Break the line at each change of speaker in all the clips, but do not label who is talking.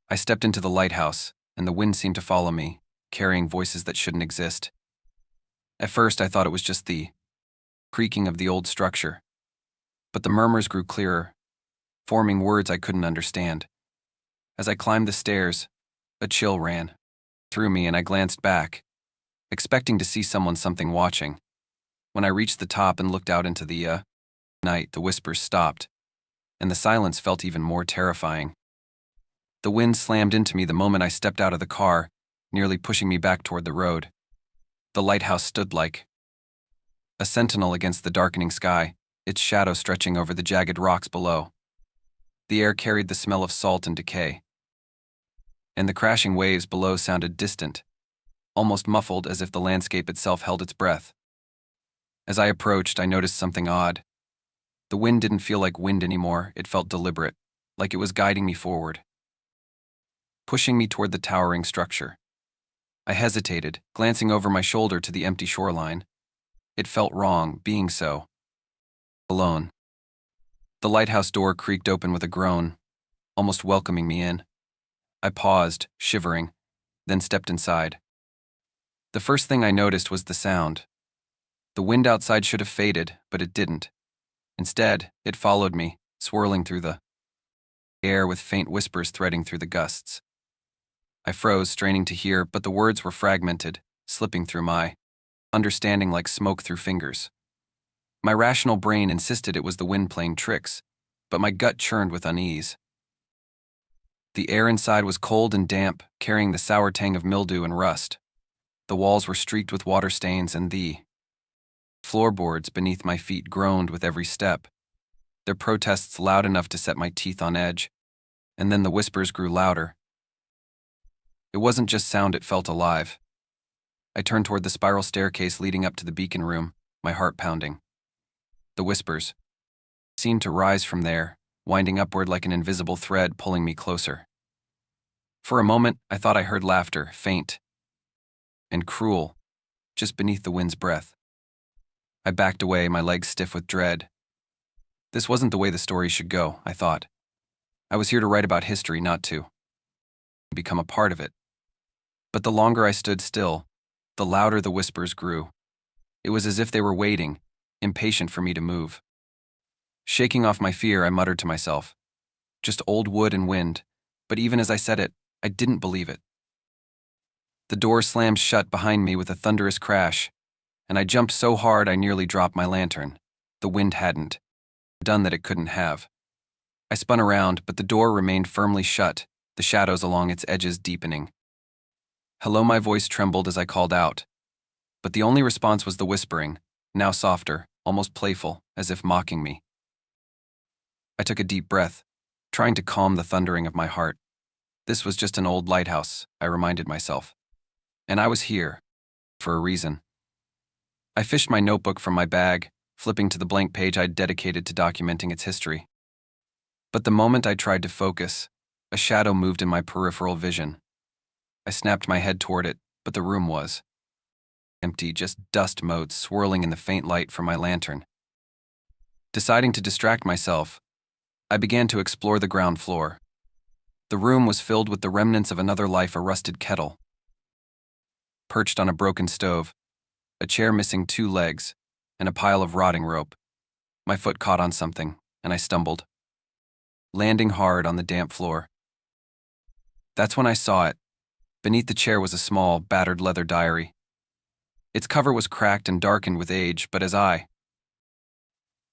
I stepped into the lighthouse, and the wind seemed to follow me, carrying voices that shouldn't exist. At first, I thought it was just the creaking of the old structure, but the murmurs grew clearer, forming words I couldn't understand. As I climbed the stairs, a chill ran through me, and I glanced back, expecting to see something watching. When I reached the top and looked out into the night, the whispers stopped, and the silence felt even more terrifying. The wind slammed into me the moment I stepped out of the car, nearly pushing me back toward the road. The lighthouse stood like a sentinel against the darkening sky, its shadow stretching over the jagged rocks below. The air carried the smell of salt and decay, and the crashing waves below sounded distant, almost muffled, as if the landscape itself held its breath. As I approached, I noticed something odd. The wind didn't feel like wind anymore. It felt deliberate, like it was guiding me forward, pushing me toward the towering structure. I hesitated, glancing over my shoulder to the empty shoreline. It felt wrong, being so alone. The lighthouse door creaked open with a groan, almost welcoming me in. I paused, shivering, then stepped inside. The first thing I noticed was the sound. The wind outside should have faded, but it didn't. Instead, it followed me, swirling through the air with faint whispers threading through the gusts. I froze, straining to hear, but the words were fragmented, slipping through my understanding like smoke through fingers. My rational brain insisted it was the wind playing tricks, but my gut churned with unease. The air inside was cold and damp, carrying the sour tang of mildew and rust. The walls were streaked with water stains, and the floorboards beneath my feet groaned with every step, their protests loud enough to set my teeth on edge. And then the whispers grew louder. It wasn't just sound, it felt alive. I turned toward the spiral staircase leading up to the beacon room, my heart pounding. The whispers seemed to rise from there, winding upward like an invisible thread pulling me closer. For a moment, I thought I heard laughter, faint and cruel, just beneath the wind's breath. I backed away, my legs stiff with dread. This wasn't the way the story should go, I thought. I was here to write about history, not to become a part of it. But the longer I stood still, the louder the whispers grew. It was as if they were waiting, impatient for me to move. Shaking off my fear, I muttered to myself, "Just old wood and wind," but even as I said it, I didn't believe it. The door slammed shut behind me with a thunderous crash, and I jumped so hard I nearly dropped my lantern. The wind hadn't done that it couldn't have. I spun around, but the door remained firmly shut, the shadows along its edges deepening. "Hello," my voice trembled as I called out, but the only response was the whispering, now softer, almost playful, as if mocking me. I took a deep breath, trying to calm the thundering of my heart. This was just an old lighthouse, I reminded myself. And I was here, for a reason. I fished my notebook from my bag, flipping to the blank page I'd dedicated to documenting its history. But the moment I tried to focus, a shadow moved in my peripheral vision. I snapped my head toward it, but the room was empty, just dust motes swirling in the faint light from my lantern. Deciding to distract myself, I began to explore the ground floor. The room was filled with the remnants of another life, a rusted kettle perched on a broken stove, a chair missing 2 legs, and a pile of rotting rope. My foot caught on something, and I stumbled, landing hard on the damp floor. That's when I saw it. Beneath the chair was a small, battered leather diary. Its cover was cracked and darkened with age, but as I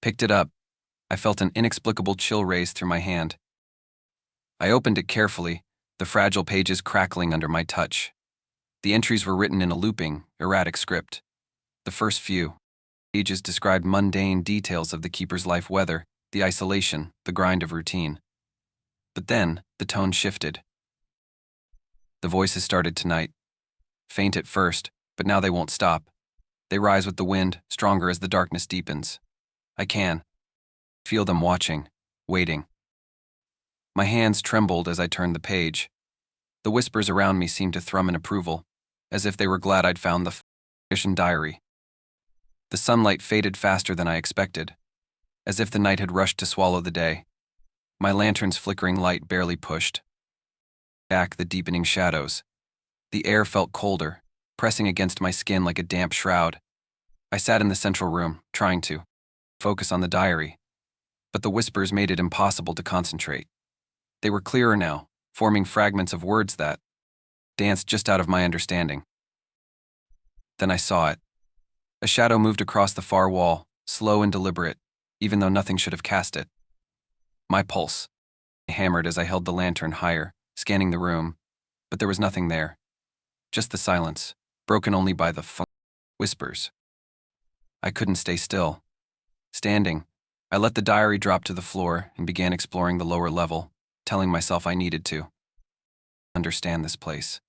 picked it up, I felt an inexplicable chill race through my hand. I opened it carefully, the fragile pages crackling under my touch. The entries were written in a looping, erratic script. The first few pages described mundane details of the keeper's life, weather, the isolation, the grind of routine. But then, the tone shifted. The voices started tonight. Faint at first, but now they won't stop. They rise with the wind, stronger as the darkness deepens. I can feel them watching, waiting. My hands trembled as I turned the page. The whispers around me seemed to thrum in approval, as if they were glad I'd found the fiction diary. The sunlight faded faster than I expected, as if the night had rushed to swallow the day. My lantern's flickering light barely pushed Back the deepening shadows. The air felt colder, pressing against my skin like a damp shroud. I sat in the central room, trying to focus on the diary, but the whispers made it impossible to concentrate. They were clearer now, forming fragments of words that danced just out of my understanding. Then I saw it. A shadow moved across the far wall, slow and deliberate, even though nothing should have cast it. My pulse hammered as I held the lantern higher, scanning the room, but there was nothing there. Just the silence, broken only by the whispers. I couldn't stay still. Standing, I let the diary drop to the floor and began exploring the lower level, telling myself I needed to understand this place.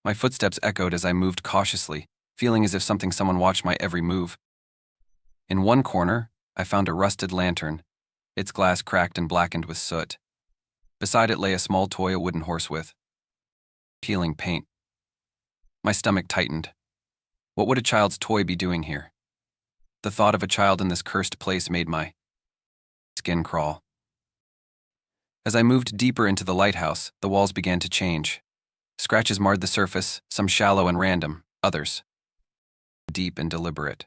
My footsteps echoed as I moved cautiously, feeling as if someone watched my every move. In one corner, I found a rusted lantern, its glass cracked and blackened with soot. Beside it lay a small toy a wooden horse with peeling paint. My stomach tightened. What would a child's toy be doing here? The thought of a child in this cursed place made my skin crawl. As I moved deeper into the lighthouse, the walls began to change. Scratches marred the surface, some shallow and random, others deep and deliberate.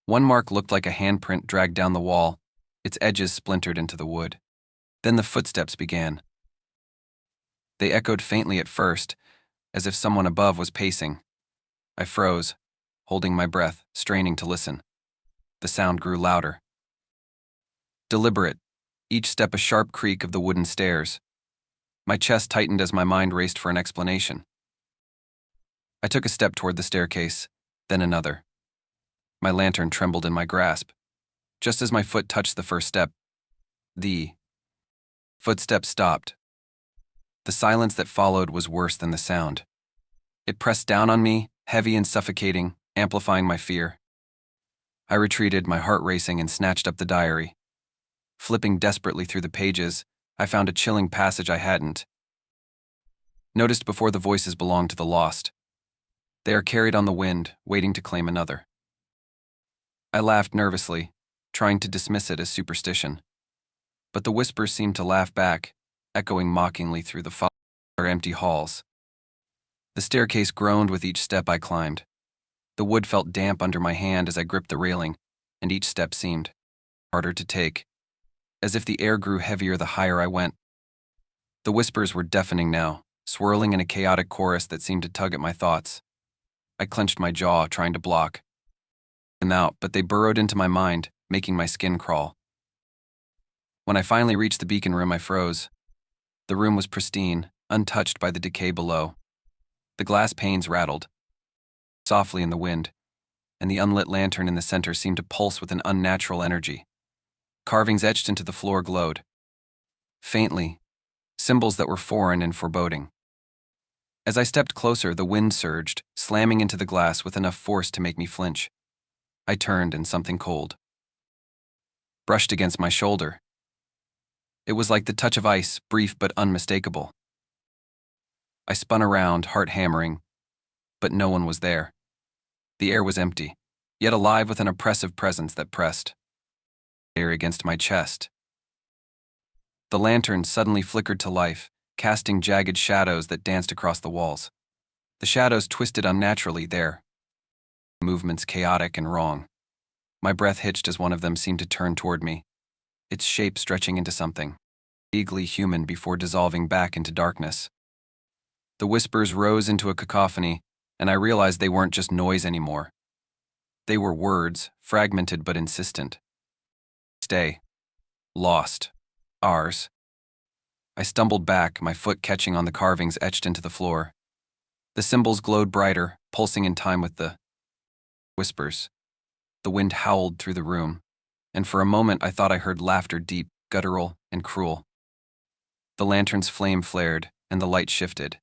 One mark looked like a handprint dragged down the wall, its edges splintered into the wood. Then the footsteps began. They echoed faintly at first, as if someone above was pacing. I froze, holding my breath, straining to listen. The sound grew louder. Deliberate, each step a sharp creak of the wooden stairs. My chest tightened as my mind raced for an explanation. I took a step toward the staircase, then another. My lantern trembled in my grasp. Just as my foot touched the first step, the footsteps stopped. The silence that followed was worse than the sound. It pressed down on me, heavy and suffocating, amplifying my fear. I retreated, my heart racing, and snatched up the diary. Flipping desperately through the pages, I found a chilling passage I hadn't noticed before. The voices belong to the lost. They are carried on the wind, waiting to claim another. I laughed nervously, trying to dismiss it as superstition. But the whispers seemed to laugh back, echoing mockingly through the far empty halls. The staircase groaned with each step I climbed. The wood felt damp under my hand as I gripped the railing, and each step seemed harder to take, as if the air grew heavier the higher I went. The whispers were deafening now, swirling in a chaotic chorus that seemed to tug at my thoughts. I clenched my jaw, trying to block them out, but they burrowed into my mind, making my skin crawl. When I finally reached the beacon room, I froze. The room was pristine, untouched by the decay below. The glass panes rattled softly in the wind, and the unlit lantern in the center seemed to pulse with an unnatural energy. Carvings etched into the floor glowed faintly, symbols that were foreign and foreboding. As I stepped closer, the wind surged, slamming into the glass with enough force to make me flinch. I turned, and something cold brushed against my shoulder. It was like the touch of ice, brief but unmistakable. I spun around, heart hammering, but no one was there. The air was empty, yet alive with an oppressive presence that pressed air against my chest. The lantern suddenly flickered to life, casting jagged shadows that danced across the walls. The shadows twisted unnaturally there, movements chaotic and wrong. My breath hitched as one of them seemed to turn toward me, its shape stretching into something vaguely human before dissolving back into darkness. The whispers rose into a cacophony, and I realized they weren't just noise anymore. They were words, fragmented but insistent. Stay. Lost. Ours. I stumbled back, my foot catching on the carvings etched into the floor. The symbols glowed brighter, pulsing in time with the whispers. The wind howled through the room, and for a moment I thought I heard laughter, deep, guttural, and cruel. The lantern's flame flared, and the light shifted.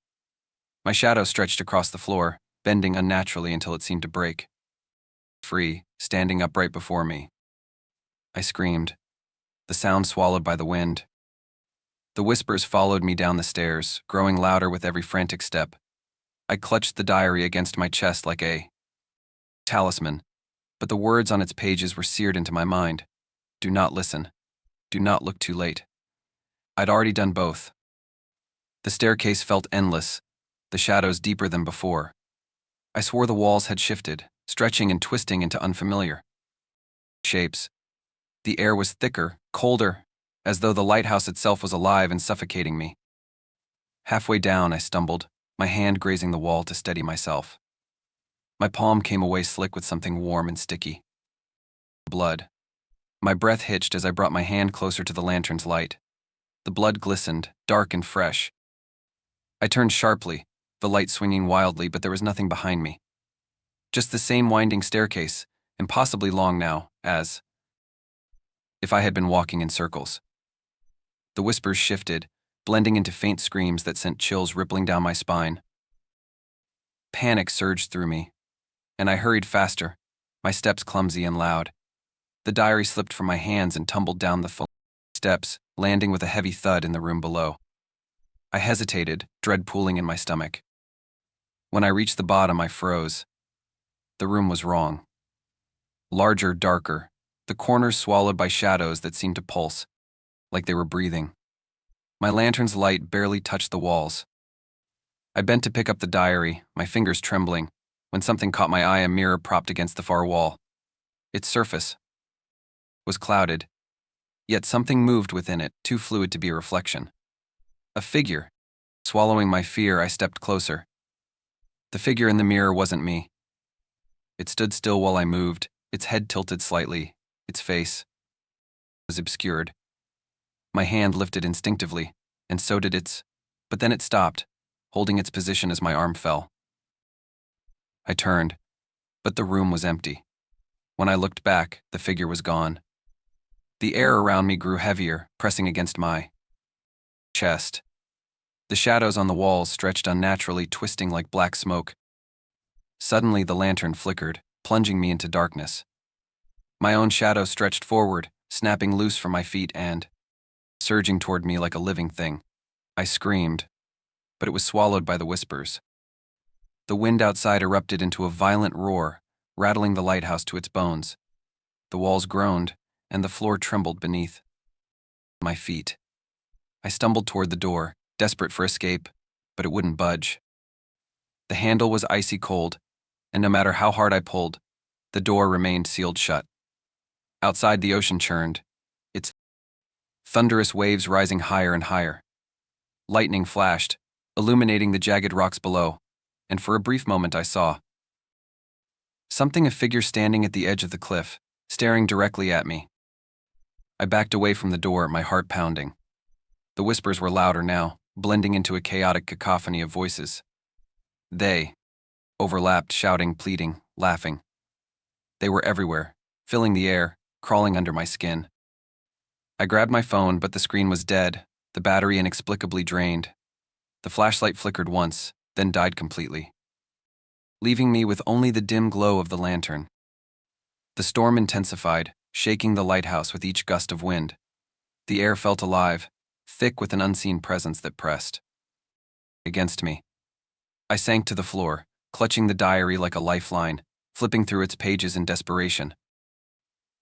My shadow stretched across the floor, bending unnaturally until it seemed to break free, standing upright before me. I screamed, the sound swallowed by the wind. The whispers followed me down the stairs, growing louder with every frantic step. I clutched the diary against my chest like a talisman, but the words on its pages were seared into my mind. Do not listen. Do not look too late. I'd already done both. The staircase felt endless, the shadows deeper than before. I swore the walls had shifted, stretching and twisting into unfamiliar shapes. The air was thicker, colder, as though the lighthouse itself was alive and suffocating me. Halfway down, I stumbled, my hand grazing the wall to steady myself. My palm came away slick with something warm and sticky. Blood. My breath hitched as I brought my hand closer to the lantern's light. The blood glistened, dark and fresh. I turned sharply, the light swinging wildly, but there was nothing behind me. Just the same winding staircase, impossibly long now, as if I had been walking in circles. The whispers shifted, blending into faint screams that sent chills rippling down my spine. Panic surged through me, and I hurried faster, my steps clumsy and loud. The diary slipped from my hands and tumbled down the steps, landing with a heavy thud in the room below. I hesitated, dread pooling in my stomach. When I reached the bottom, I froze. The room was wrong. Larger, darker, the corners swallowed by shadows that seemed to pulse, like they were breathing. My lantern's light barely touched the walls. I bent to pick up the diary, my fingers trembling, when something caught my eye, a mirror propped against the far wall. Its surface was clouded, yet something moved within it, too fluid to be a reflection. A figure. Swallowing my fear, I stepped closer. The figure in the mirror wasn't me. It stood still while I moved, its head tilted slightly, its face was obscured. My hand lifted instinctively, and so did its, but then it stopped, holding its position as my arm fell. I turned, but the room was empty. When I looked back, the figure was gone. The air around me grew heavier, pressing against my chest. The shadows on the walls stretched unnaturally, twisting like black smoke. Suddenly, the lantern flickered, plunging me into darkness. My own shadow stretched forward, snapping loose from my feet and surging toward me like a living thing. I screamed, but it was swallowed by the whispers. The wind outside erupted into a violent roar, rattling the lighthouse to its bones. The walls groaned, and the floor trembled beneath my feet. I stumbled toward the door, desperate for escape, but it wouldn't budge. The handle was icy cold, and no matter how hard I pulled, the door remained sealed shut. Outside, the ocean churned, its thunderous waves rising higher and higher. Lightning flashed, illuminating the jagged rocks below, and for a brief moment I saw something, a figure standing at the edge of the cliff, staring directly at me. I backed away from the door, my heart pounding. The whispers were louder now, blending into a chaotic cacophony of voices. They overlapped, shouting, pleading, laughing. They were everywhere, filling the air, crawling under my skin. I grabbed my phone, but the screen was dead, the battery inexplicably drained. The flashlight flickered once, then died completely, leaving me with only the dim glow of the lantern. The storm intensified, shaking the lighthouse with each gust of wind. The air felt alive, thick with an unseen presence that pressed against me. I sank to the floor, clutching the diary like a lifeline, flipping through its pages in desperation.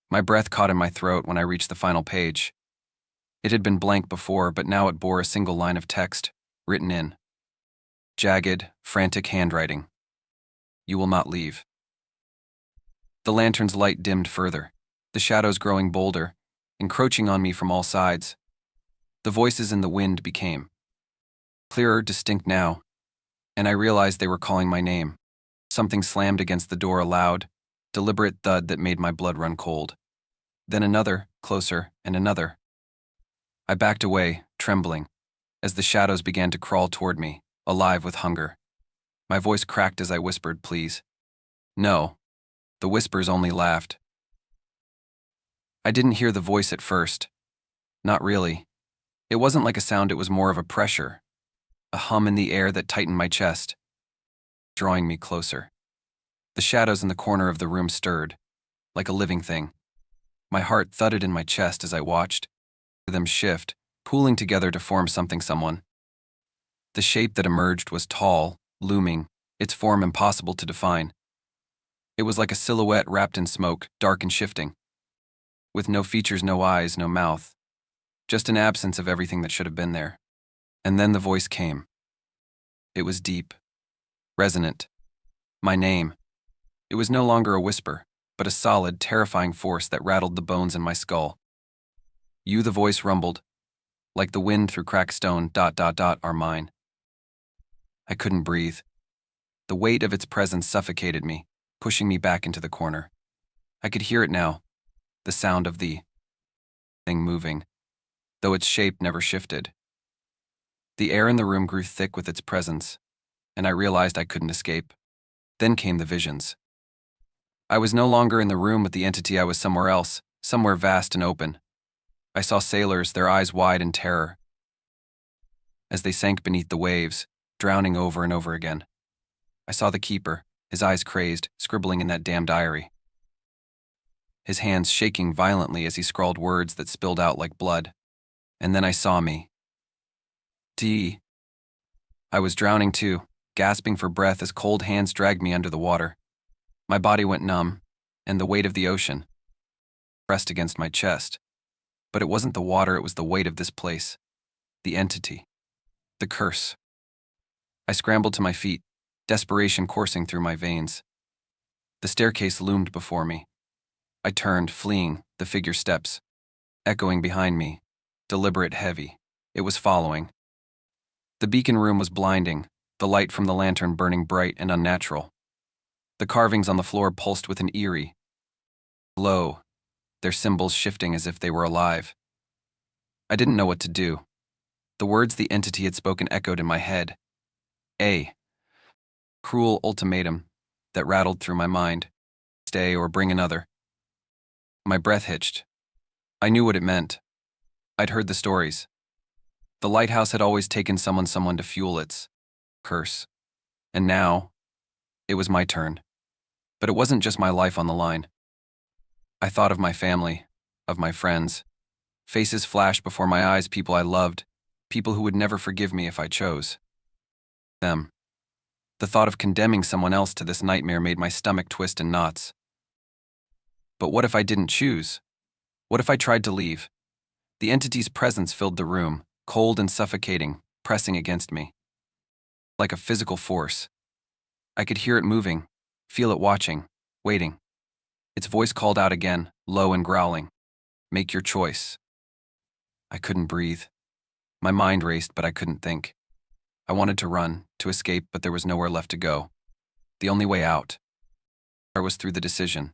My breath caught in my throat when I reached the final page. It had been blank before, but now it bore a single line of text, written in jagged, frantic handwriting. You will not leave. The lantern's light dimmed further, the shadows growing bolder, encroaching on me from all sides. The voices in the wind became clearer, distinct now, and I realized they were calling my name. Something slammed against the door, a loud, deliberate thud that made my blood run cold. Then another, closer, and another. I backed away, trembling, as the shadows began to crawl toward me, alive with hunger. My voice cracked as I whispered, please. No. The whispers only laughed. I didn't hear the voice at first. Not really. It wasn't like a sound, it was more of a pressure, a hum in the air that tightened my chest, drawing me closer. The shadows in the corner of the room stirred, like a living thing. My heart thudded in my chest as I watched them shift, pooling together to form someone. The shape that emerged was tall, looming, its form impossible to define. It was like a silhouette wrapped in smoke, dark and shifting, with no features, no eyes, no mouth, just an absence of everything that should have been there. And then the voice came. It was deep, resonant. My name. It was no longer a whisper, but a solid, terrifying force that rattled the bones in my skull. You, the voice rumbled, like the wind through cracked stone, are mine. I couldn't breathe. The weight of its presence suffocated me, pushing me back into the corner. I could hear it now, the sound of the thing moving, though its shape never shifted. The air in the room grew thick with its presence, and I realized I couldn't escape. Then came the visions. I was no longer in the room with the entity. I was somewhere else, somewhere vast and open. I saw sailors, their eyes wide in terror, as they sank beneath the waves, drowning over and over again. I saw the keeper, his eyes crazed, scribbling in that damned diary, his hands shaking violently as he scrawled words that spilled out like blood. And then I saw me. I was drowning too, gasping for breath as cold hands dragged me under the water. My body went numb, and the weight of the ocean pressed against my chest. But it wasn't the water, it was the weight of this place. The entity. The curse. I scrambled to my feet, desperation coursing through my veins. The staircase loomed before me. I turned, fleeing, the figure steps, echoing behind me, deliberate, heavy. It was following. The beacon room was blinding, the light from the lantern burning bright and unnatural. The carvings on the floor pulsed with an eerie glow, their symbols shifting as if they were alive. I didn't know what to do. The words the entity had spoken echoed in my head. A cruel ultimatum that rattled through my mind. Stay or bring another. My breath hitched. I knew what it meant. I'd heard the stories. The lighthouse had always taken someone to fuel its curse. And now, it was my turn. But it wasn't just my life on the line. I thought of my family, of my friends. Faces flashed before my eyes, people I loved, people who would never forgive me if I chose them. The thought of condemning someone else to this nightmare made my stomach twist in knots. But what if I didn't choose? What if I tried to leave? The entity's presence filled the room, cold and suffocating, pressing against me. Like a physical force. I could hear it moving, feel it watching, waiting. Its voice called out again, low and growling. Make your choice. I couldn't breathe. My mind raced, but I couldn't think. I wanted to run, to escape, but there was nowhere left to go. The only way out was through the decision.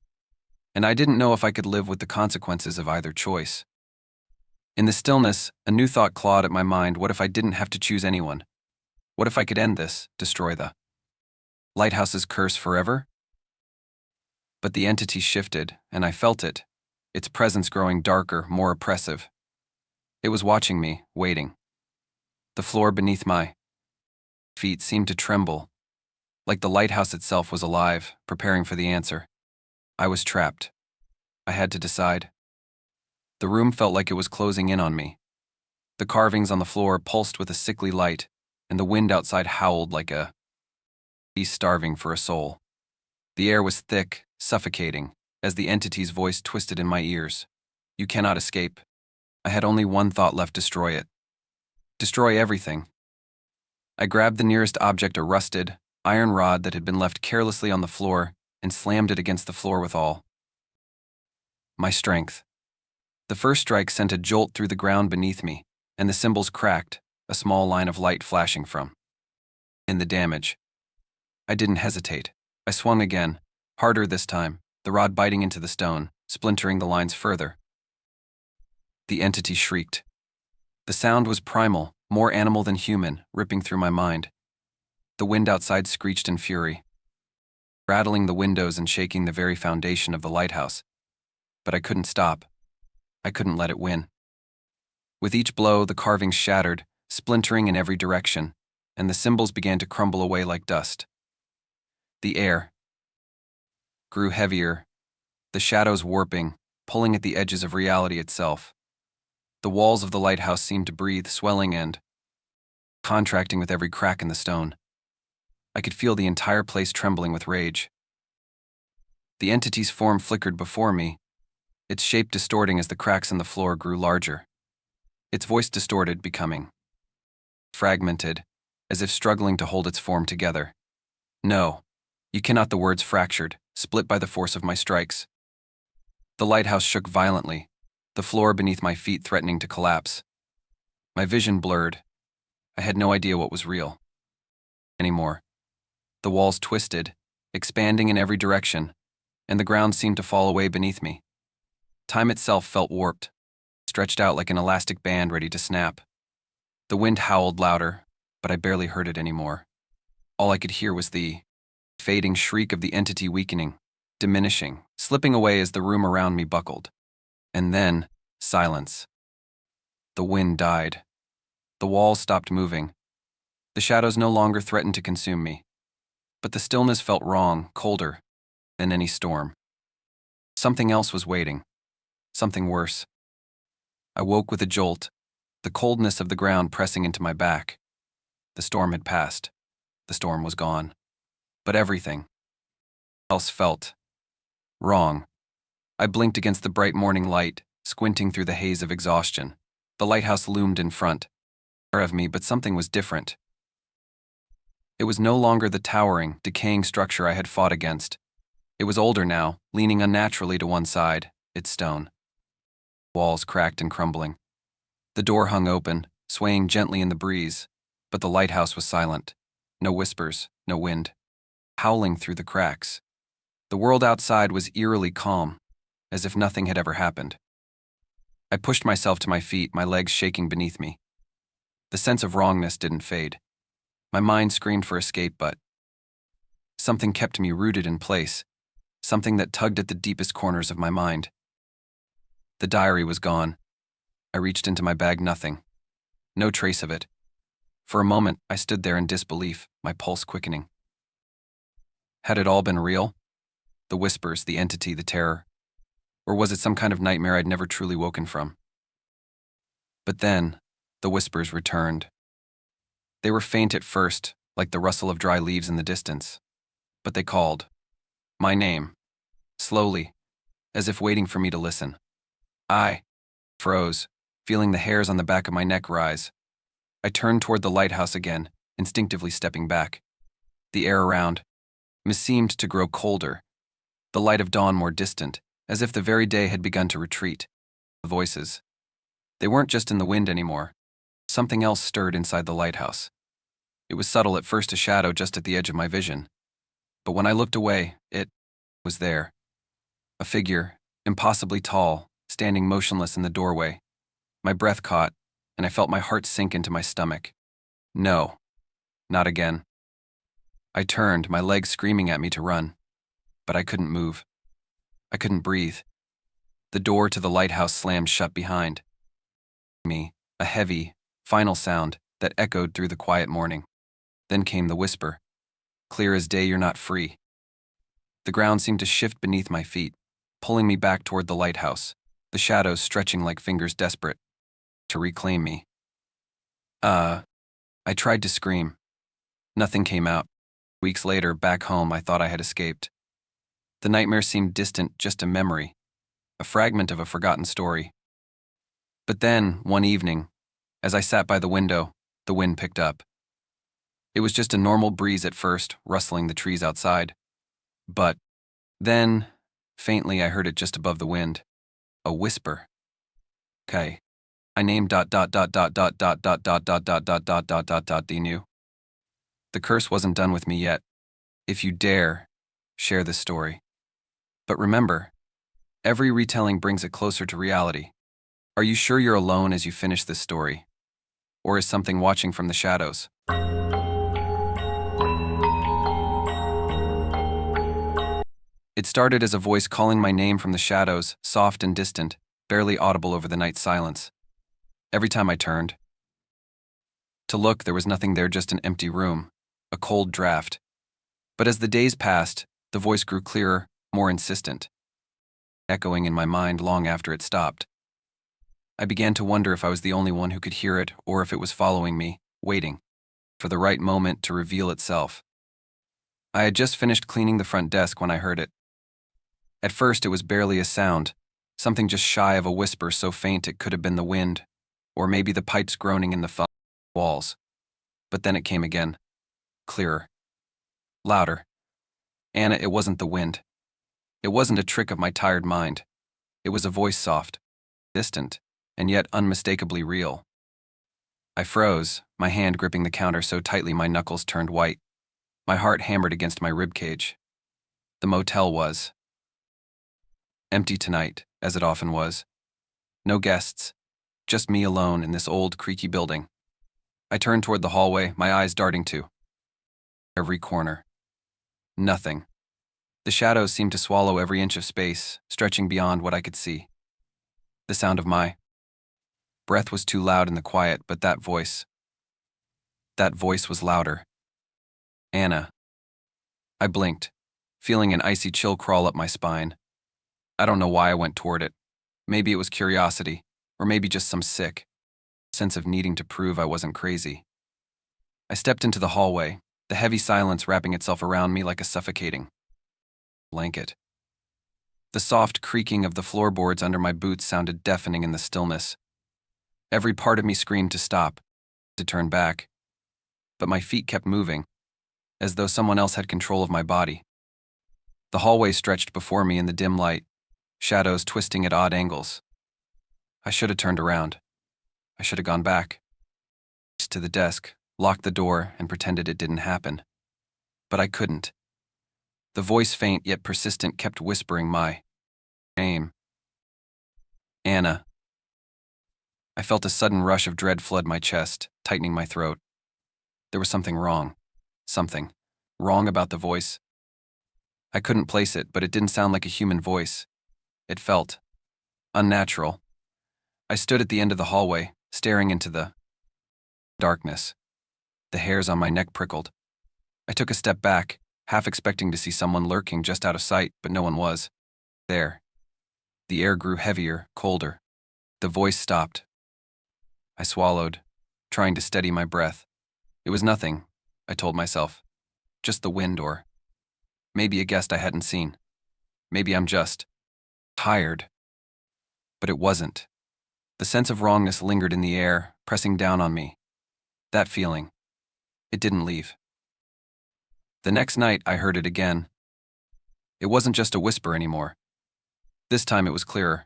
And I didn't know if I could live with the consequences of either choice. In the stillness, a new thought clawed at my mind. What if I didn't have to choose anyone? What if I could end this, destroy the lighthouse's curse forever? But the entity shifted, and I felt it, its presence growing darker, more oppressive. It was watching me, waiting. The floor beneath my feet seemed to tremble, like the lighthouse itself was alive, preparing for the answer. I was trapped. I had to decide. The room felt like it was closing in on me. The carvings on the floor pulsed with a sickly light, and the wind outside howled like a beast starving for a soul. The air was thick, suffocating, as the entity's voice twisted in my ears. You cannot escape. I had only one thought left: destroy it. Destroy everything. I grabbed the nearest object, a rusted, iron rod that had been left carelessly on the floor, and slammed it against the floor with all my strength. The first strike sent a jolt through the ground beneath me, and the cymbals cracked, a small line of light flashing from in the damage. I didn't hesitate. I swung again, harder this time, the rod biting into the stone, splintering the lines further. The entity shrieked. The sound was primal, more animal than human, ripping through my mind. The wind outside screeched in fury, rattling the windows and shaking the very foundation of the lighthouse. But I couldn't stop. I couldn't let it win. With each blow, the carvings shattered, splintering in every direction, and the symbols began to crumble away like dust. The air grew heavier, the shadows warping, pulling at the edges of reality itself. The walls of the lighthouse seemed to breathe, swelling and contracting with every crack in the stone. I could feel the entire place trembling with rage. The entity's form flickered before me, its shape distorting as the cracks in the floor grew larger. Its voice distorted, becoming fragmented, as if struggling to hold its form together. No, you cannot. The words fractured, split by the force of my strikes. The lighthouse shook violently, the floor beneath my feet threatening to collapse. My vision blurred. I had no idea what was real anymore. The walls twisted, expanding in every direction, and the ground seemed to fall away beneath me. Time itself felt warped, stretched out like an elastic band ready to snap. The wind howled louder, but I barely heard it anymore. All I could hear was the fading shriek of the entity weakening, diminishing, slipping away as the room around me buckled. And then, silence. The wind died. The walls stopped moving. The shadows no longer threatened to consume me. But the stillness felt wrong, colder than any storm. Something else was waiting. Something worse. I woke with a jolt, the coldness of the ground pressing into my back. The storm had passed. The storm was gone. But everything else felt wrong. I blinked against the bright morning light, squinting through the haze of exhaustion. The lighthouse loomed in front of me, but something was different. It was no longer the towering, decaying structure I had fought against. It was older now, leaning unnaturally to one side, its stone. Walls cracked and crumbling. The door hung open, swaying gently in the breeze, but the lighthouse was silent. No whispers, no wind, howling through the cracks. The world outside was eerily calm, as if nothing had ever happened. I pushed myself to my feet, my legs shaking beneath me. The sense of wrongness didn't fade. My mind screamed for escape, but something kept me rooted in place, something that tugged at the deepest corners of my mind. The diary was gone. I reached into my bag, nothing. No trace of it. For a moment, I stood there in disbelief, my pulse quickening. Had it all been real? The whispers, the entity, the terror? Or was it some kind of nightmare I'd never truly woken from? But then, the whispers returned. They were faint at first, like the rustle of dry leaves in the distance. But they called my name, slowly, as if waiting for me to listen. I froze, feeling the hairs on the back of my neck rise. I turned toward the lighthouse again, instinctively stepping back. The air around me seemed to grow colder, the light of dawn more distant, as if the very day had begun to retreat. The voices. They weren't just in the wind anymore. Something else stirred inside the lighthouse. It was subtle at first, a shadow just at the edge of my vision. But when I looked away, it was there. A figure, impossibly tall, standing motionless in the doorway. My breath caught, and I felt my heart sink into my stomach. No, not again. I turned, my legs screaming at me to run. But I couldn't move. I couldn't breathe. The door to the lighthouse slammed shut behind me, a heavy, final sound that echoed through the quiet morning. Then came the whisper. Clear as day, you're not free. The ground seemed to shift beneath my feet, pulling me back toward the lighthouse, the shadows stretching like fingers desperate to reclaim me. I tried to scream. Nothing came out. Weeks later, back home, I thought I had escaped. The nightmare seemed distant, just a memory, a fragment of a forgotten story. But then, one evening, as I sat by the window, the wind picked up. It was just a normal breeze at first, rustling the trees outside. But then, faintly, I heard it just above the wind. A whisper. "Okay." I named dot dot dot dot dot dot dot dot dot dot dot dot dot dot dot the new. The curse wasn't done with me yet. If you dare, share this story. But remember, every retelling brings it closer to reality. Are you sure you're alone as you finish this story? Or is something watching from the shadows? It started as a voice calling my name from the shadows, soft and distant, barely audible over the night silence. Every time I turned to look, there was nothing there, just an empty room, a cold draft. But as the days passed, the voice grew clearer, more insistent, echoing in my mind long after it stopped. I began to wonder if I was the only one who could hear it, or if it was following me, waiting for the right moment to reveal itself. I had just finished cleaning the front desk when I heard it. At first, it was barely a sound, something just shy of a whisper, so faint it could have been the wind, or maybe the pipes groaning in the walls. But then it came again. Clearer. Louder. Anna, it wasn't the wind. It wasn't a trick of my tired mind. It was a voice soft, distant, and yet unmistakably real. I froze, my hand gripping the counter so tightly my knuckles turned white. My heart hammered against my ribcage. The motel was empty tonight, as it often was. No guests, just me alone in this old, creaky building. I turned toward the hallway, my eyes darting to every corner. Nothing. The shadows seemed to swallow every inch of space, stretching beyond what I could see. The sound of my breath was too loud in the quiet, but that voice was louder. Anna. I blinked, feeling an icy chill crawl up my spine. I don't know why I went toward it. Maybe it was curiosity, or maybe just some sick sense of needing to prove I wasn't crazy. I stepped into the hallway, the heavy silence wrapping itself around me like a suffocating blanket. The soft creaking of the floorboards under my boots sounded deafening in the stillness. Every part of me screamed to stop, to turn back. But my feet kept moving, as though someone else had control of my body. The hallway stretched before me in the dim light, shadows twisting at odd angles. I should have turned around. I should have gone back to the desk, locked the door, and pretended it didn't happen. But I couldn't. The voice, faint yet persistent, kept whispering my name. Anna. I felt a sudden rush of dread flood my chest, tightening my throat. There was something wrong. Something wrong about the voice. I couldn't place it, but it didn't sound like a human voice. It felt unnatural. I stood at the end of the hallway, staring into the darkness. The hairs on my neck prickled. I took a step back, half expecting to see someone lurking just out of sight, but no one was there. The air grew heavier, colder. The voice stopped. I swallowed, trying to steady my breath. It was nothing, I told myself. Just the wind, or maybe a guest I hadn't seen. Maybe I'm just tired. But it wasn't. The sense of wrongness lingered in the air, pressing down on me. That feeling. It didn't leave. The next night, I heard it again. It wasn't just a whisper anymore. This time it was clearer,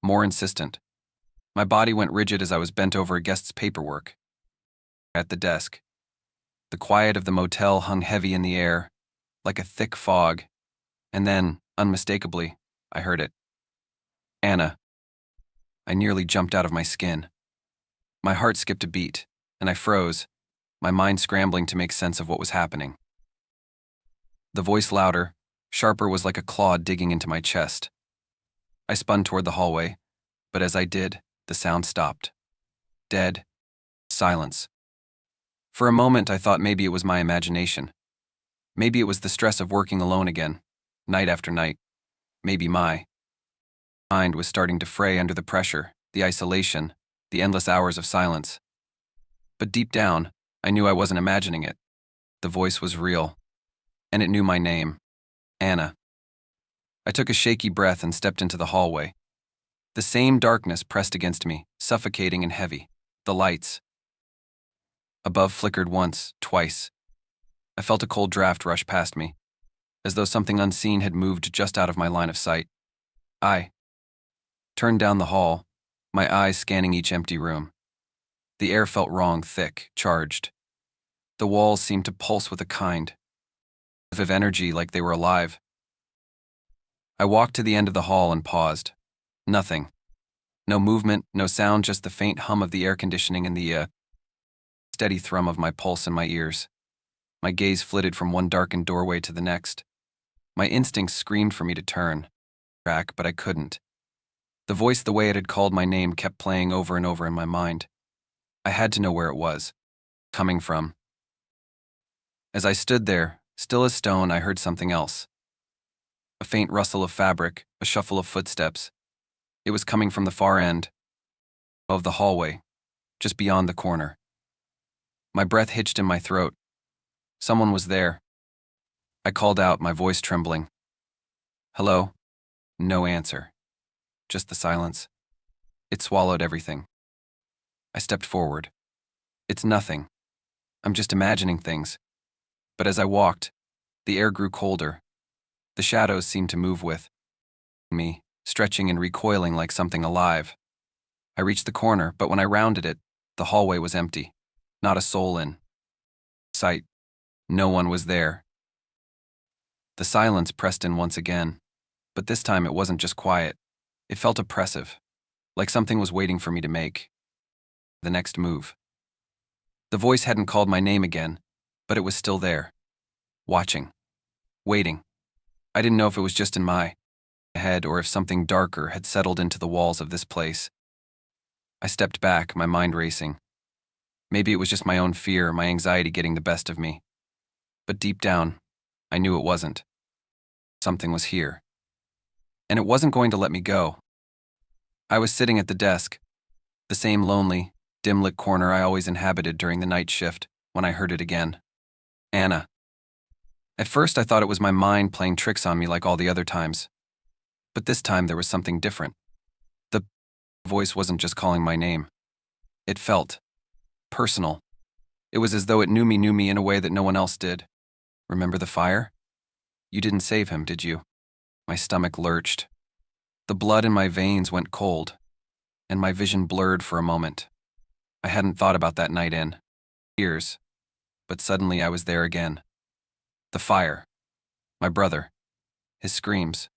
more insistent. My body went rigid as I was bent over a guest's paperwork. At the desk. The quiet of the motel hung heavy in the air, like a thick fog, and then, unmistakably, I heard it. Anna. I nearly jumped out of my skin. My heart skipped a beat, and I froze, my mind scrambling to make sense of what was happening. The voice, louder, sharper, was like a claw digging into my chest. I spun toward the hallway, but as I did, the sound stopped. Dead. Silence. For a moment, I thought maybe it was my imagination. Maybe it was the stress of working alone again, night after night. Maybe my mind was starting to fray under the pressure, the isolation, the endless hours of silence. But deep down, I knew I wasn't imagining it. The voice was real, and it knew my name, Anna. I took a shaky breath and stepped into the hallway. The same darkness pressed against me, suffocating and heavy. The lights above flickered once, twice. I felt a cold draft rush past me, as though something unseen had moved just out of my line of sight. I turned down the hall, my eyes scanning each empty room. The air felt wrong, thick, charged. The walls seemed to pulse with a kind of energy, like they were alive. I walked to the end of the hall and paused. Nothing. No movement, no sound, just the faint hum of the air conditioning and the steady thrum of my pulse in my ears. My gaze flitted from one darkened doorway to the next. My instincts screamed for me to turn back, but I couldn't. The voice, the way it had called my name, kept playing over and over in my mind. I had to know where it was coming from. As I stood there, still as stone, I heard something else. A faint rustle of fabric, a shuffle of footsteps. It was coming from the far end of the hallway, just beyond the corner. My breath hitched in my throat. Someone was there. I called out, my voice trembling. Hello? No answer. Just the silence. It swallowed everything. I stepped forward. It's nothing. I'm just imagining things. But as I walked, the air grew colder. The shadows seemed to move with me, stretching and recoiling like something alive. I reached the corner, but when I rounded it, the hallway was empty. Not a soul in sight. No one was there. The silence pressed in once again, but this time it wasn't just quiet. It felt oppressive, like something was waiting for me to make the next move. The voice hadn't called my name again, but it was still there, watching, waiting. I didn't know if it was just in my head or if something darker had settled into the walls of this place. I stepped back, my mind racing. Maybe it was just my own fear, my anxiety getting the best of me. But deep down, I knew it wasn't. Something was here. And it wasn't going to let me go. I was sitting at the desk, the same lonely, dim-lit corner I always inhabited during the night shift, when I heard it again. Anna. At first I thought it was my mind playing tricks on me like all the other times. But this time there was something different. The voice wasn't just calling my name. It felt personal. It was as though it knew me in a way that no one else did. Remember the fire? You didn't save him, did you? My stomach lurched. The blood in my veins went cold, and my vision blurred for a moment. I hadn't thought about that night in years, but suddenly I was there again. The fire, my brother, his screams,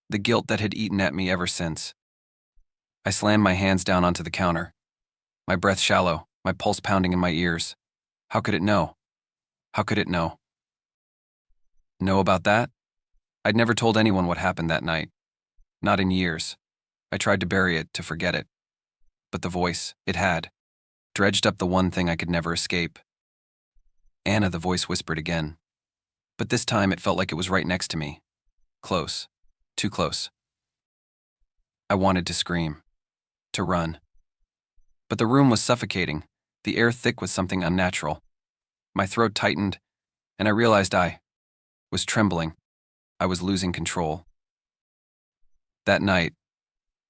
the guilt that had eaten at me ever since. I slammed my hands down onto the counter, my breath shallow, my pulse pounding in my ears. How could it know? How could it know? Know about that? I'd never told anyone what happened that night. Not in years. I tried to bury it, to forget it. But the voice, it had dredged up the one thing I could never escape. Anna, the voice whispered again. But this time it felt like it was right next to me. Close. Too close. I wanted to scream. To run. But the room was suffocating, the air thick with something unnatural. My throat tightened, and I realized I was trembling. I was losing control. That night,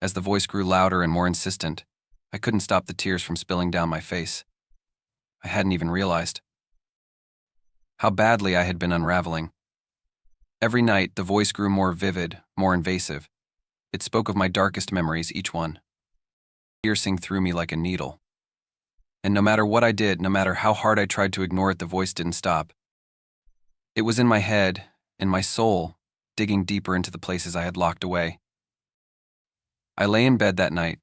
as the voice grew louder and more insistent, I couldn't stop the tears from spilling down my face. I hadn't even realized how badly I had been unraveling. Every night, the voice grew more vivid, more invasive. It spoke of my darkest memories, each one piercing through me like a needle. And no matter what I did, no matter how hard I tried to ignore it, the voice didn't stop. It was in my head, in my soul, digging deeper into the places I had locked away. I lay in bed that night,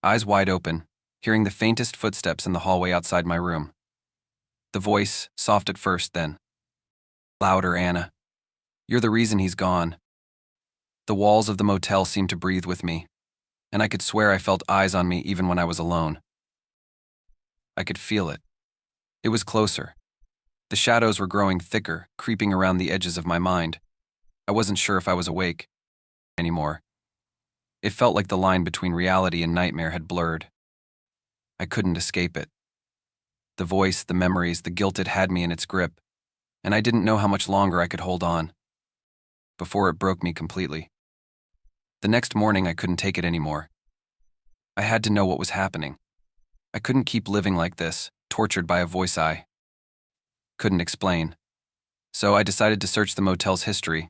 eyes wide open, hearing the faintest footsteps in the hallway outside my room. The voice, soft at first, then louder. Anna, you're the reason he's gone. The walls of the motel seemed to breathe with me, and I could swear I felt eyes on me even when I was alone. I could feel it. It was closer. The shadows were growing thicker, creeping around the edges of my mind. I wasn't sure if I was awake anymore. It felt like the line between reality and nightmare had blurred. I couldn't escape it. The voice, the memories, the guilt, it had me in its grip, and I didn't know how much longer I could hold on before it broke me completely. The next morning, I couldn't take it anymore. I had to know what was happening. I couldn't keep living like this, tortured by a voice I couldn't explain. So I decided to search the motel's history.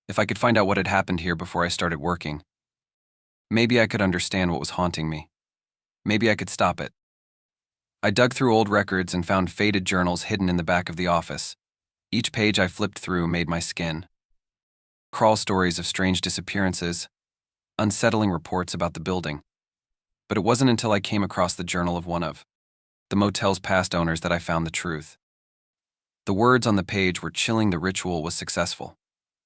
If I could find out what had happened here before I started working, maybe I could understand what was haunting me. Maybe I could stop it. I dug through old records and found faded journals hidden in the back of the office. Each page I flipped through made my skin crawl. Stories of strange disappearances, unsettling reports about the building. But it wasn't until I came across the journal of one of the motel's past owners that I found the truth. The words on the page were chilling. The ritual was successful.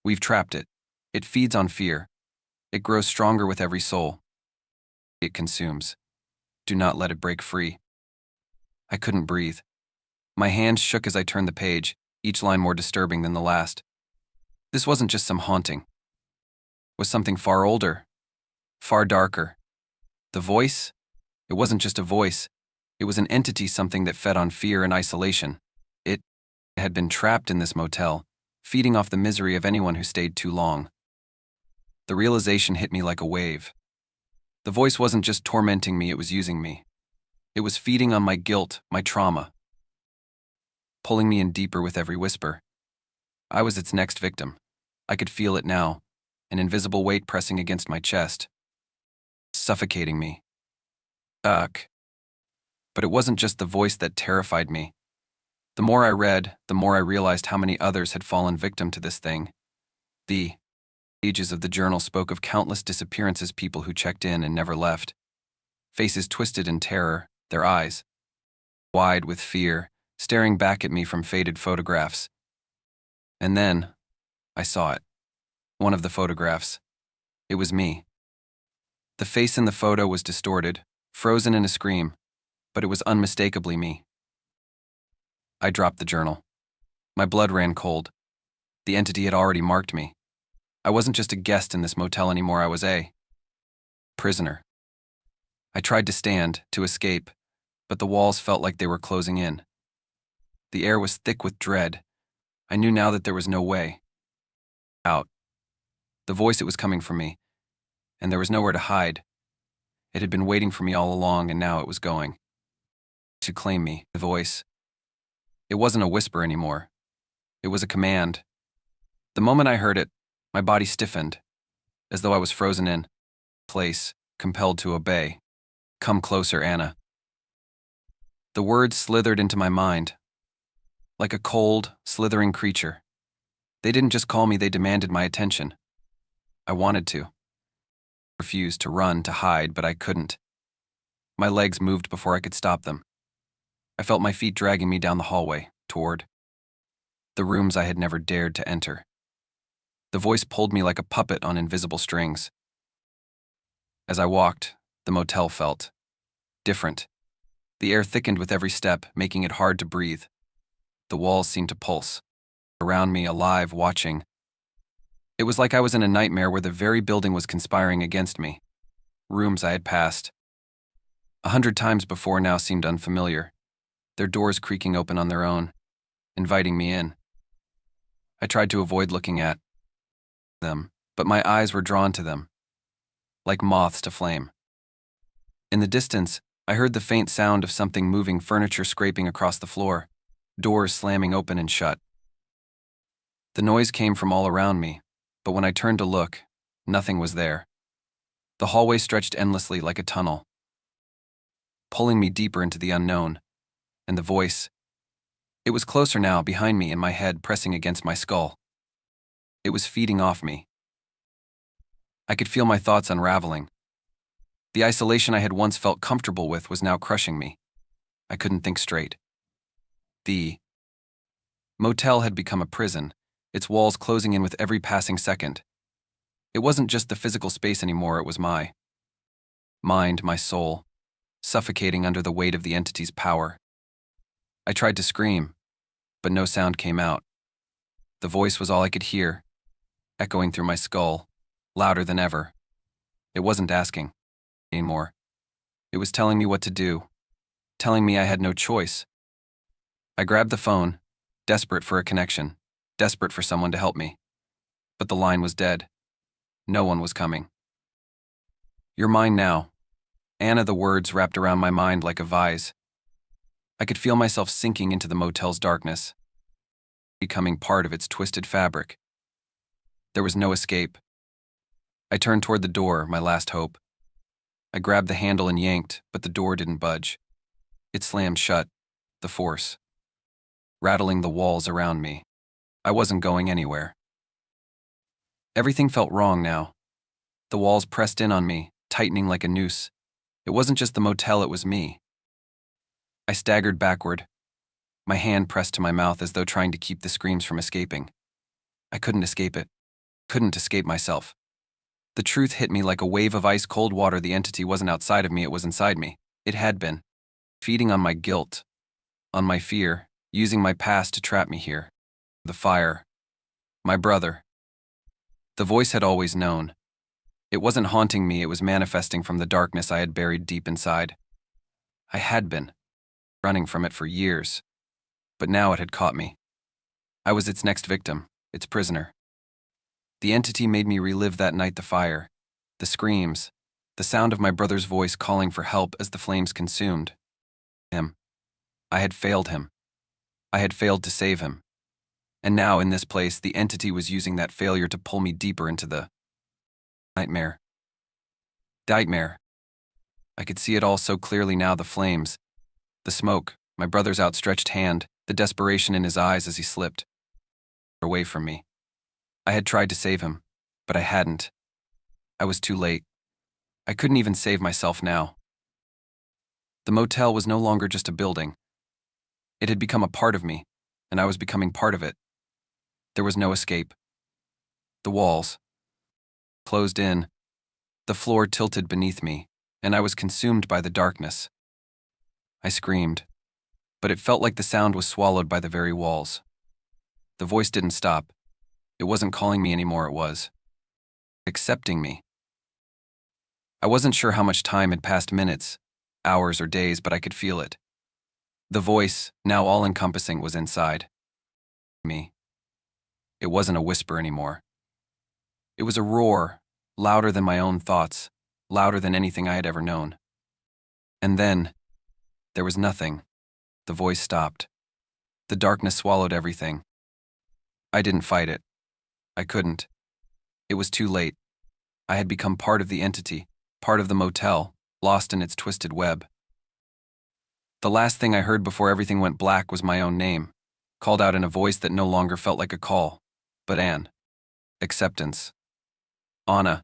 We've trapped it. It feeds on fear. It grows stronger with every soul it consumes. Do not let it break free. I couldn't breathe. My hands shook as I turned the page, each line more disturbing than the last. This wasn't just some haunting. It was something far older, far darker. The voice? It wasn't just a voice. It was an entity, something that fed on fear and isolation. It had been trapped in this motel, feeding off the misery of anyone who stayed too long. The realization hit me like a wave. The voice wasn't just tormenting me, it was using me. It was feeding on my guilt, my trauma. pulling me in deeper with every whisper. I was its next victim. I could feel it now, an invisible weight pressing against my chest, suffocating me. Ugh. But it wasn't just the voice that terrified me. The more I read, the more I realized how many others had fallen victim to this thing. The pages of the journal spoke of countless disappearances, people who checked in and never left. Faces twisted in terror, their eyes wide with fear, staring back at me from faded photographs. And then, I saw it. One of the photographs. It was me. The face in the photo was distorted, frozen in a scream, but it was unmistakably me. I dropped the journal. My blood ran cold. The entity had already marked me. I wasn't just a guest in this motel anymore, I was a prisoner. I tried to stand, to escape, but the walls felt like they were closing in. The air was thick with dread. I knew now that there was no way out. The voice, it was coming from me, and there was nowhere to hide. It had been waiting for me all along, and now it was going to claim me. The voice. It wasn't a whisper anymore. It was a command. The moment I heard it, my body stiffened, as though I was frozen in place, compelled to obey. Come closer, Anna. The words slithered into my mind, like a cold, slithering creature. They didn't just call me, they demanded my attention. I wanted to. Refused to run, to hide, but I couldn't. My legs moved before I could stop them. I felt my feet dragging me down the hallway, toward the rooms I had never dared to enter. The voice pulled me like a puppet on invisible strings. As I walked, the motel felt different. The air thickened with every step, making it hard to breathe. The walls seemed to pulse. Around me, alive, watching. It was like I was in a nightmare where the very building was conspiring against me. Rooms I had passed 100 times before now seemed unfamiliar, their doors creaking open on their own, inviting me in. I tried to avoid looking at them, but my eyes were drawn to them, like moths to flame. In the distance, I heard the faint sound of something moving, furniture scraping across the floor, doors slamming open and shut. The noise came from all around me, but when I turned to look, nothing was there. The hallway stretched endlessly like a tunnel, pulling me deeper into the unknown, and the voice, it was closer now, behind me, in my head, pressing against my skull. It was feeding off me. I could feel my thoughts unraveling. The isolation I had once felt comfortable with was now crushing me. I couldn't think straight. The motel had become a prison, its walls closing in with every passing second. It wasn't just the physical space anymore, it was my mind, my soul, suffocating under the weight of the entity's power. I tried to scream, but no sound came out. The voice was all I could hear, echoing through my skull, louder than ever. It wasn't asking anymore. It was telling me what to do, telling me I had no choice. I grabbed the phone, desperate for a connection, desperate for someone to help me. But the line was dead. No one was coming. You're mine now. Anna, the words wrapped around my mind like a vise. I could feel myself sinking into the motel's darkness, becoming part of its twisted fabric. There was no escape. I turned toward the door, my last hope. I grabbed the handle and yanked, but the door didn't budge. It slammed shut, the force rattling the walls around me. I wasn't going anywhere. Everything felt wrong now. The walls pressed in on me, tightening like a noose. It wasn't just the motel, it was me. I staggered backward, my hand pressed to my mouth as though trying to keep the screams from escaping. I couldn't escape it. Couldn't escape myself. The truth hit me like a wave of ice-cold water. The entity wasn't outside of me, it was inside me. It had been, feeding on my guilt, on my fear, using my past to trap me here. The fire. My brother. The voice had always known. It wasn't haunting me, it was manifesting from the darkness I had buried deep inside. I had been running from it for years, but now it had caught me. I was its next victim, its prisoner. The entity made me relive that night, the fire, the screams, the sound of my brother's voice calling for help as the flames consumed him. I had failed him. I had failed to save him. And now, in this place, the entity was using that failure to pull me deeper into the nightmare. Nightmare. I could see it all so clearly now, the flames, the smoke, my brother's outstretched hand, the desperation in his eyes as he slipped away from me. I had tried to save him, but I hadn't. I was too late. I couldn't even save myself now. The motel was no longer just a building. It had become a part of me, and I was becoming part of it. There was no escape. The walls closed in, the floor tilted beneath me, and I was consumed by the darkness. I screamed, but it felt like the sound was swallowed by the very walls. The voice didn't stop. It wasn't calling me anymore, it was accepting me. I wasn't sure how much time had passed, minutes, hours, or days, but I could feel it. The voice, now all-encompassing, was inside me. It wasn't a whisper anymore. It was a roar, louder than my own thoughts, louder than anything I had ever known. And then, there was nothing. The voice stopped. The darkness swallowed everything. I didn't fight it. I couldn't. It was too late. I had become part of the entity, part of the motel, lost in its twisted web. The last thing I heard before everything went black was my own name, called out in a voice that no longer felt like a call, but Anne. Acceptance. Anna.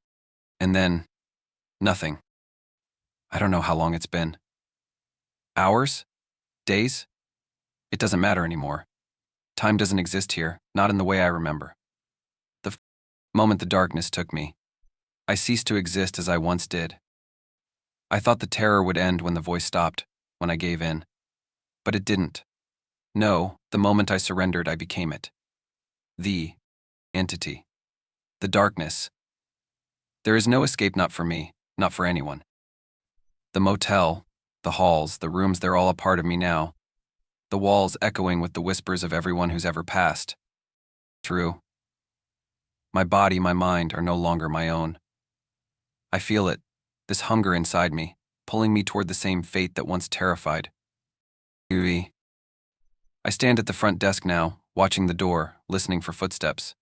And then, nothing. I don't know how long it's been. Hours? Days? It doesn't matter anymore. Time doesn't exist here, not in the way I remember. The moment the darkness took me, I ceased to exist as I once did. I thought the terror would end when the voice stopped, when I gave in. But it didn't. No, the moment I surrendered, I became it. The entity. The darkness. There is no escape, not for me, not for anyone. The motel, the halls, the rooms, they're all a part of me now. The walls echoing with the whispers of everyone who's ever passed. True. My body, my mind are no longer my own. I feel it, this hunger inside me, pulling me toward the same fate that once terrified. Eerie. I stand at the front desk now, watching the door, listening for footsteps.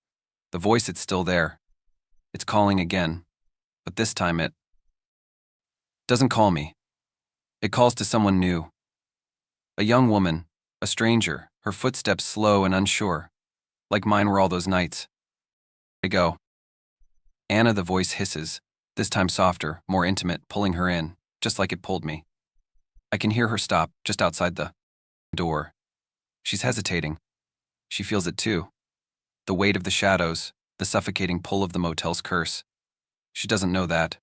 The voice, it's still there. It's calling again, but this time it doesn't call me. It calls to someone new. A young woman, a stranger, her footsteps slow and unsure, like mine were all those nights. I go. Anna, the voice hisses, this time softer, more intimate, pulling her in, just like it pulled me. I can hear her stop, just outside the door. She's hesitating. She feels it too. The weight of the shadows, the suffocating pull of the motel's curse. She doesn't know that.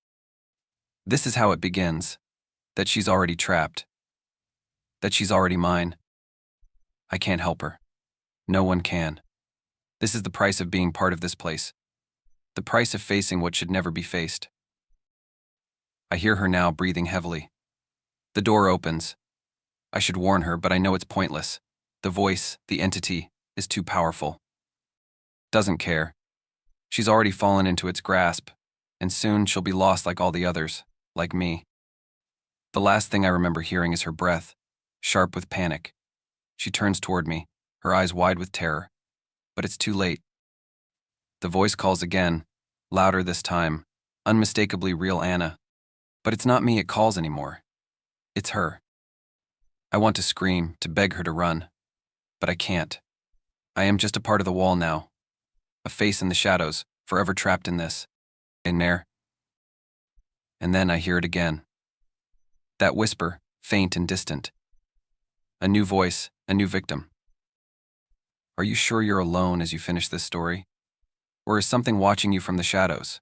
This is how it begins, that she's already trapped. That she's already mine. I can't help her. No one can. This is the price of being part of this place. The price of facing what should never be faced. I hear her now, breathing heavily. The door opens. I should warn her, but I know it's pointless. The voice, the entity, is too powerful. Doesn't care. She's already fallen into its grasp, and soon she'll be lost like all the others, like me. The last thing I remember hearing is her breath, sharp with panic. She turns toward me, her eyes wide with terror. But it's too late. The voice calls again, louder this time, unmistakably real Anna. But it's not me it calls anymore. It's her. I want to scream, to beg her to run. But I can't. I am just a part of the wall now. A face in the shadows, forever trapped in this. In there. And then I hear it again. That whisper, faint and distant. A new voice, a new victim. Are you sure you're alone as you finish this story? Or is something watching you from the shadows?